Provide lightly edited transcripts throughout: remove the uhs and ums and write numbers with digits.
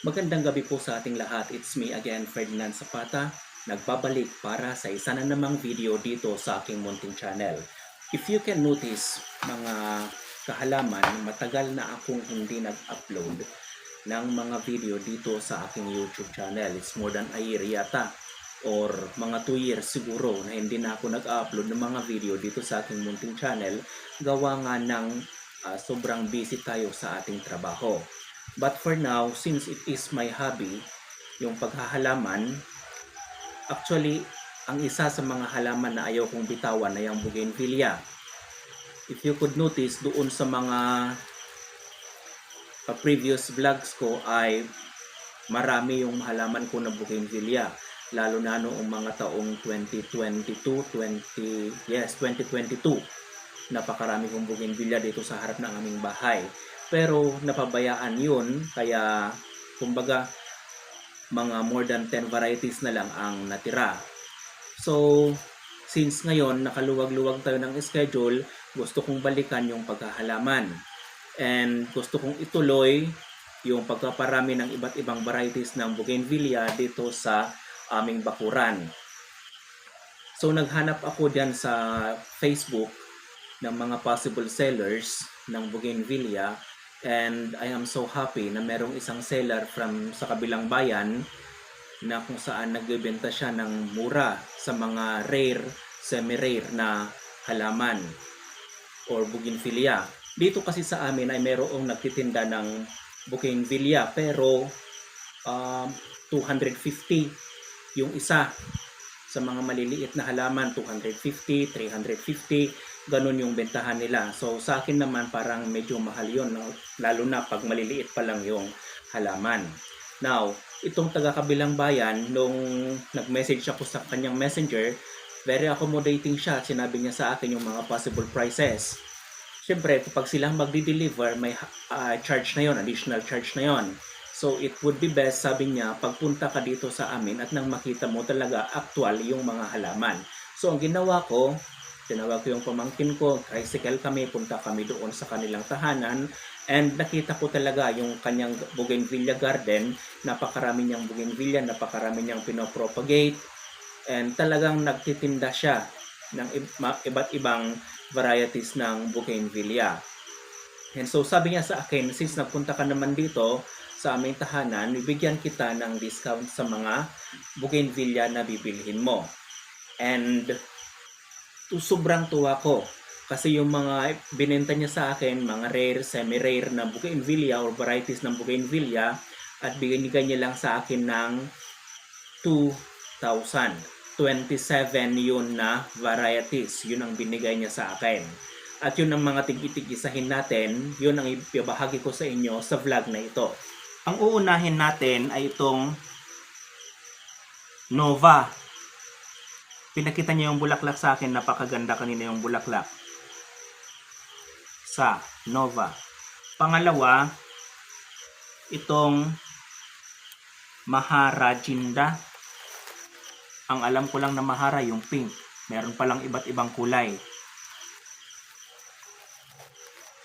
Magandang gabi po sa ating lahat. It's me again, Ferdinand Zapata, nagbabalik para sa isa na namang video dito sa aking munting channel. If you can notice, mga kahalaman, matagal na akong hindi nag-upload ng mga video dito sa aking YouTube channel. It's more than a year yata or mga 2 years siguro na hindi na ako nag-upload ng mga video dito sa aking munting channel gawa nga ng sobrang busy tayo sa ating trabaho. But for now, since it is my hobby, yung paghahalaman, actually, ang isa sa mga halaman na ayaw kong bitawan ay ang bougainvillea. If you could notice, doon sa mga previous vlogs ko ay marami yung halaman ko na bougainvillea. Lalo na noong mga taong 2022, napakarami kong bougainvillea dito sa harap ng aming bahay. Pero napabayaan yun, kaya kumbaga mga more than 10 varieties na lang ang natira. So, since ngayon nakaluwag-luwag tayo ng schedule, gusto kong balikan yung paghahalaman. And gusto kong ituloy yung pagpaparami ng iba't ibang varieties ng bougainvillea dito sa aming bakuran. So, naghanap ako diyan sa Facebook ng mga possible sellers ng bougainvillea. And I am so happy na merong isang seller sa kabilang bayan na kung saan nagbebenta siya ng mura sa mga rare, semi-rare na halaman or bougainvillea. Dito kasi sa amin ay merong nagtitinda ng bougainvillea pero 250 yung isa. Sa mga maliliit na halaman, 250, 350, ganun yung bentahan nila. So sa akin naman parang medyo mahal yun, no? Lalo na pag maliliit pa lang yung halaman. Now, itong taga-kabilang bayan, nung nag-message ako sa kanyang messenger, very accommodating siya. Sinabi niya sa akin yung mga possible prices. Siyempre, kapag silang magdi-deliver, may charge na yon, additional charge na yon. So it would be best, sabi niya, pagpunta ka dito sa amin at nang makita mo talaga actual yung mga halaman. So ang ginawa ko, tinawag ko yung pamangkin ko, tricycle kami, punta kami doon sa kanilang tahanan, and nakita ko talaga yung kanyang bougainvillea garden. Napakarami niyang bougainvillea, napakarami niyang pinopropagate, and talagang nagtitinda siya ng iba't ibang varieties ng bougainvillea. And so sabi niya sa akin, since nagpunta ka naman dito sa aming tahanan, bibigyan kita ng discount sa mga bougainvillea na bibilhin mo. And sobrang tuwa ko kasi yung mga binenta niya sa akin, mga rare, semi-rare na bougainvillea or varieties ng bougainvillea, at binigay niya lang sa akin ng 2,000. 27 yun na varieties, yun ang binigay niya sa akin. At yun ang mga tig-tig-isahin natin, yun ang ibahagi ko sa inyo sa vlog na ito. Ang uunahin natin ay itong Nova. Pinakita niya yung bulaklak sa akin, napakaganda kanina yung bulaklak sa Nova. Pangalawa, itong Maharajinda. Ang alam ko lang na Mahara yung pink. Meron palang iba't ibang kulay.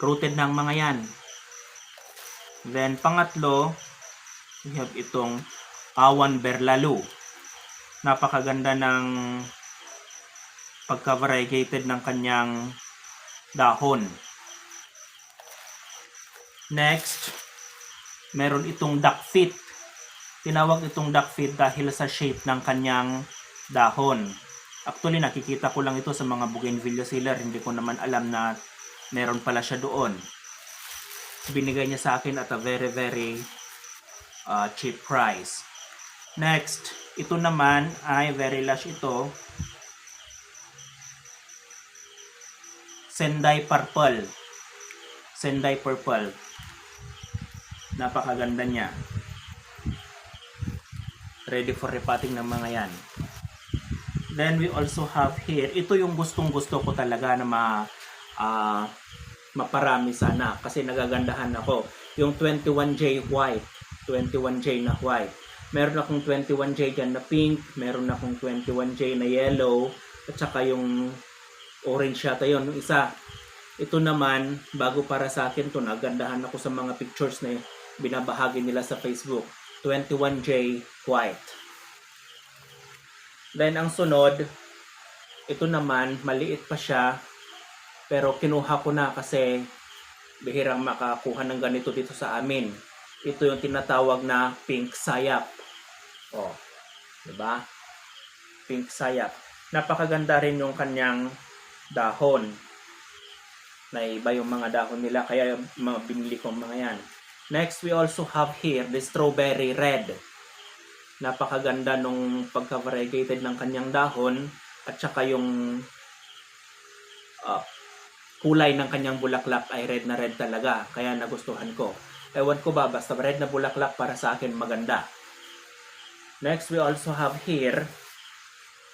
Rooted ng mga yan. Then pangatlo, we have itong Awan Berlalu. Napakaganda ng pagka-variegated ng kanyang dahon. Next, meron itong duckfeet. Tinawag itong duckfeet dahil sa shape ng kanyang dahon. Actually, nakikita ko lang ito sa mga bougainvillea seller. Hindi ko naman alam na meron pala siya doon. Binigay niya sa akin at a very cheap price. Next, ito naman ay very lush ito. Sendai Purple. Sendai Purple. Napakaganda niya. Ready for repotting ng mga yan. Then we also have here, ito yung gustong-gusto ko talaga na maparami sana kasi nagagandahan ako. Yung 21J white, 21J na white. Meron akong 21J dyan na pink, meron akong 21J na yellow, at saka yung orange yata yun, yung isa. Ito naman, bago para sa akin to, nagandahan ako sa mga pictures na binabahagi nila sa Facebook. 21J white. Then ang sunod, ito naman maliit pa siya pero kinuha ko na kasi bihirang makakuha ng ganito dito sa amin. Ito yung tinatawag na pink sayap. Oh, 'di ba? Pink sayap. Napakaganda rin yung kanyang dahon. Naiba yung mga dahon nila kaya yung mga binili ko mga yan. Next, we also have here the strawberry red. Napakaganda nung pagka-variegated ng kanyang dahon at saka yung kulay ng kanyang bulaklak ay red na red talaga. Kaya nagustuhan ko. Ewan ko ba, basta red na bulaklak para sa akin maganda. Next, we also have here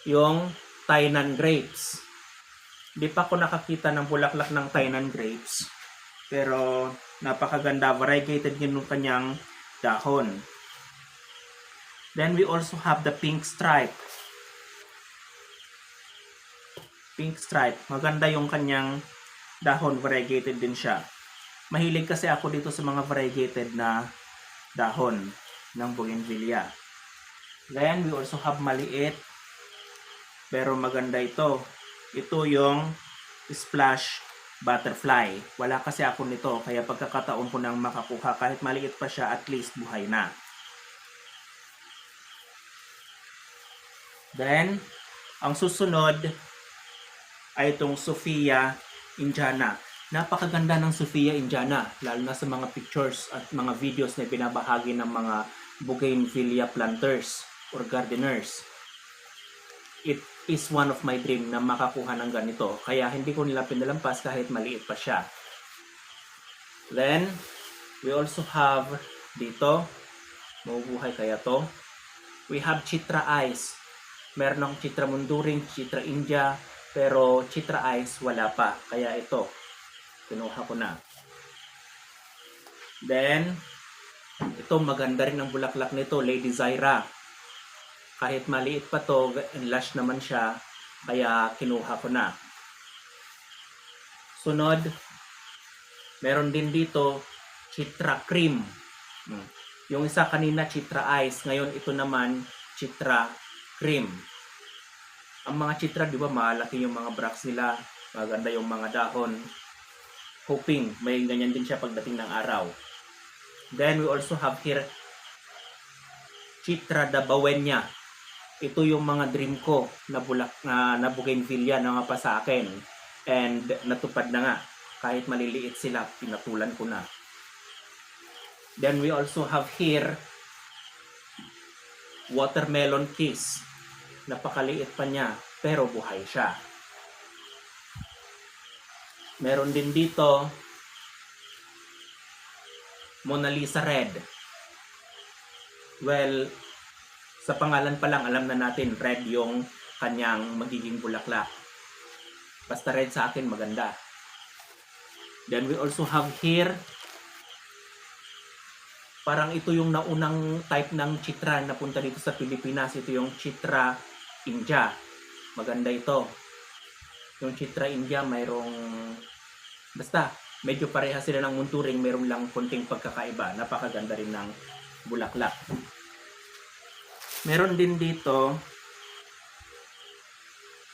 yung Tainan grapes. Di pa ako nakakita ng bulaklak ng Tainan grapes. Pero napakaganda, variegated yung kanyang dahon. Then we also have the pink stripe. Pink stripe, maganda yung kanyang dahon, variegated din siya. Mahilig kasi ako dito sa mga variegated na dahon ng bougainvillea. Then we also have maliit pero maganda ito. Ito yung splash butterfly. Wala kasi ako nito kaya pagkakataon ko nang makakuha kahit maliit pa siya, at least buhay na. Then ang susunod ay itong Sophia Indiana. Napakaganda ng Sophia Indiana, lalo na sa mga pictures at mga videos na binabahagi ng mga bougainvillea planters or gardeners. It is one of my dream na makakuha ng ganito. Kaya hindi ko nila pinalampas kahit maliit pa siya. Then, we also have dito, mabubuhay kaya to. We have Chitra Ice. Meron akong Chitra Munduring, Chitra India, pero Chitra Ice wala pa. Kaya ito, kinuha ko na. Then, ito maganda rin ang bulaklak nito, Lady Zaira. Kahit maliit pa to, lush naman siya, kaya kinuha ko na. Sunod, meron din dito, Chitra Cream. Yung isa kanina, Chitra Ice. Ngayon, ito naman, Chitra Cream. Ang mga Chitra, di ba, malaki yung mga bracts nila. Maganda yung mga dahon. Hoping, may ganyan din siya pagdating ng araw. Then, we also have here, Chitra Dabawenya. Ito yung mga dream ko na na bougainvillea na nga pa sa akin. And natupad na nga. Kahit maliliit sila, pinatulan ko na. Then we also have here Watermelon Kiss. Napakaliit pa niya, pero buhay siya. Meron din dito Mona Lisa Red. Well, sa pangalan pa lang alam na natin red yung kanyang magiging bulaklak. Basta red sa akin maganda. Then we also have here, parang ito yung naunang type ng Chitra na punta dito sa Pilipinas. Ito yung Chitra India. Maganda ito. Yung Chitra India mayroong, basta medyo pareha sila ng munturing, mayroong lang konting pagkakaiba. Napakaganda rin ng bulaklak. Meron din dito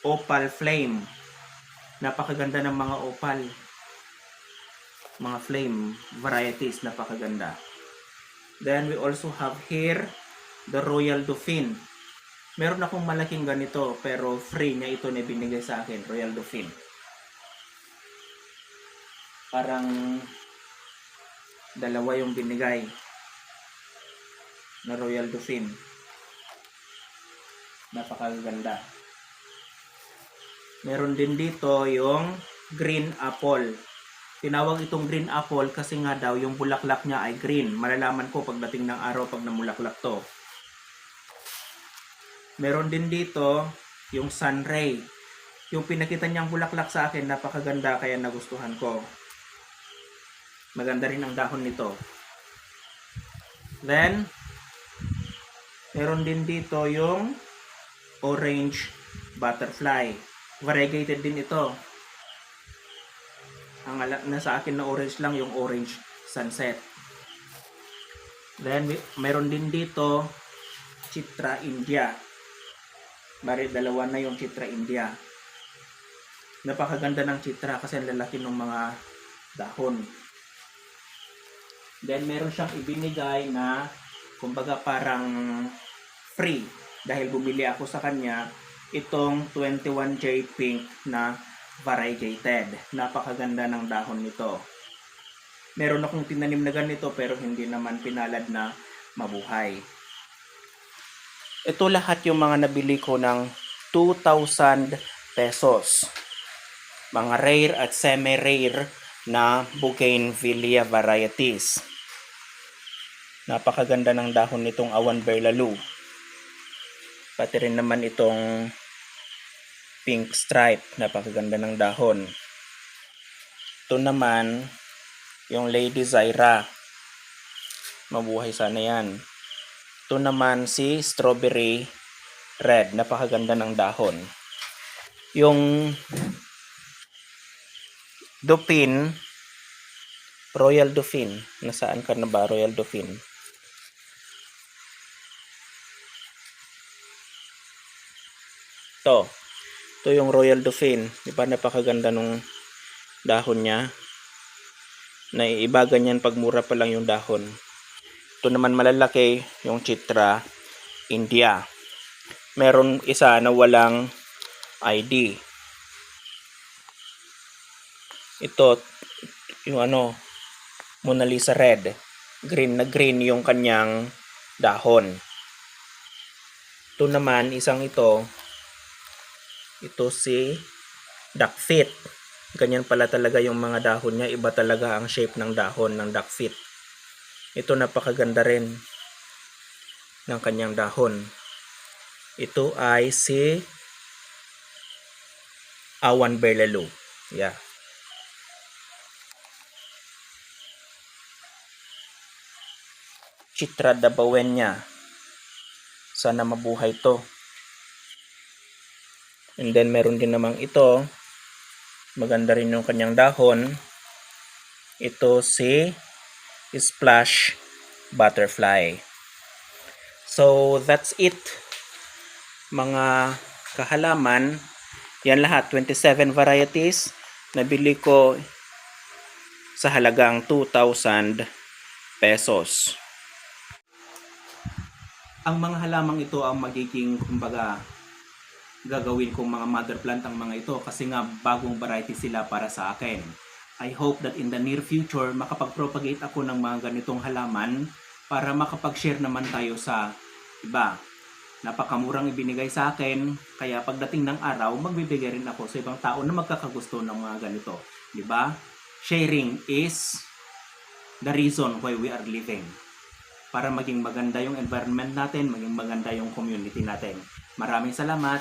Opal Flame. Napakaganda ng mga opal. Mga flame varieties, napakaganda. Then we also have here the Royal Dauphin. Meron akong malaking ganito pero free niya ito na binigay sa akin, Royal Dauphin. Parang dalawa yung binigay na Royal Dauphin. Napakaganda. Meron din dito yung green apple. Tinawag itong green apple kasi nga daw yung bulaklak niya ay green. Malalaman ko pagdating ng araw pag namulaklak to. Meron din dito yung sunray. Yung pinakita niyang bulaklak sa akin, napakaganda kaya nagustuhan ko. Maganda rin ang dahon nito. Then, meron din dito yung orange butterfly. Variegated din ito. Ang nasa akin na orange lang yung orange sunset. Then meron din dito Chitra India. Bari dalawa na yung Chitra India. Napakaganda ng Chitra kasi ang lalaki ng mga dahon. Then meron siyang ibinigay na kumbaga parang free dahil bumili ako sa kanya itong 21J Pink na variegated. Napakaganda ng dahon nito. Meron akong tinanim na ganito pero hindi naman pinalad na mabuhay. Ito lahat yung mga nabili ko ng 2,000 pesos. Mga rare at semi-rare na bougainvillea varieties. Napakaganda ng dahon nitong awan berlalu. Pati rin naman itong pink stripe. Napakaganda ng dahon. Ito naman yung Lady Zaira. Mabuhay sana yan. Ito naman si Strawberry Red. Napakaganda ng dahon. Yung Dauphine, Royal Dauphine. Nasaan ka na ba, Royal Dauphine? Ito yung Royal Dauphine. Diba napakaganda nung dahon niya? Naiiba ganyan pag mura pa lang yung dahon. Ito naman malalaki, yung Chitra India. Meron isa na walang ID. Ito, yung Mona Lisa Red. Green na green yung kanyang dahon. Ito naman, isang ito si duckfeet. Ganyan pala talaga yung mga dahon niya. Iba talaga ang shape ng dahon ng duckfeet. Ito napakaganda rin ng kanyang dahon. Ito ay si awan berlalu. Yeah. Chitra dabawenya. Sana mabuhay to. And then meron din namang ito. Maganda rin yung kanyang dahon. Ito si Splash Butterfly. So that's it. Mga kahalaman. Yan lahat. 27 varieties. Nabili ko sa halagang 2,000 pesos. Ang mga halamang ito ang magiging kumbaga gagawin kong mga mother plant ang mga ito kasi nga bagong variety sila para sa akin. I hope that in the near future makapag-propagate ako ng mga ganitong halaman para makapag-share naman tayo sa iba. Napakamurang ibinigay sa akin kaya pagdating ng araw magbibigay rin ako sa ibang tao na magkakagusto ng mga ganito. Diba? Sharing is the reason why we are living. Para maging maganda yung environment natin, maging maganda yung community natin. Maraming salamat!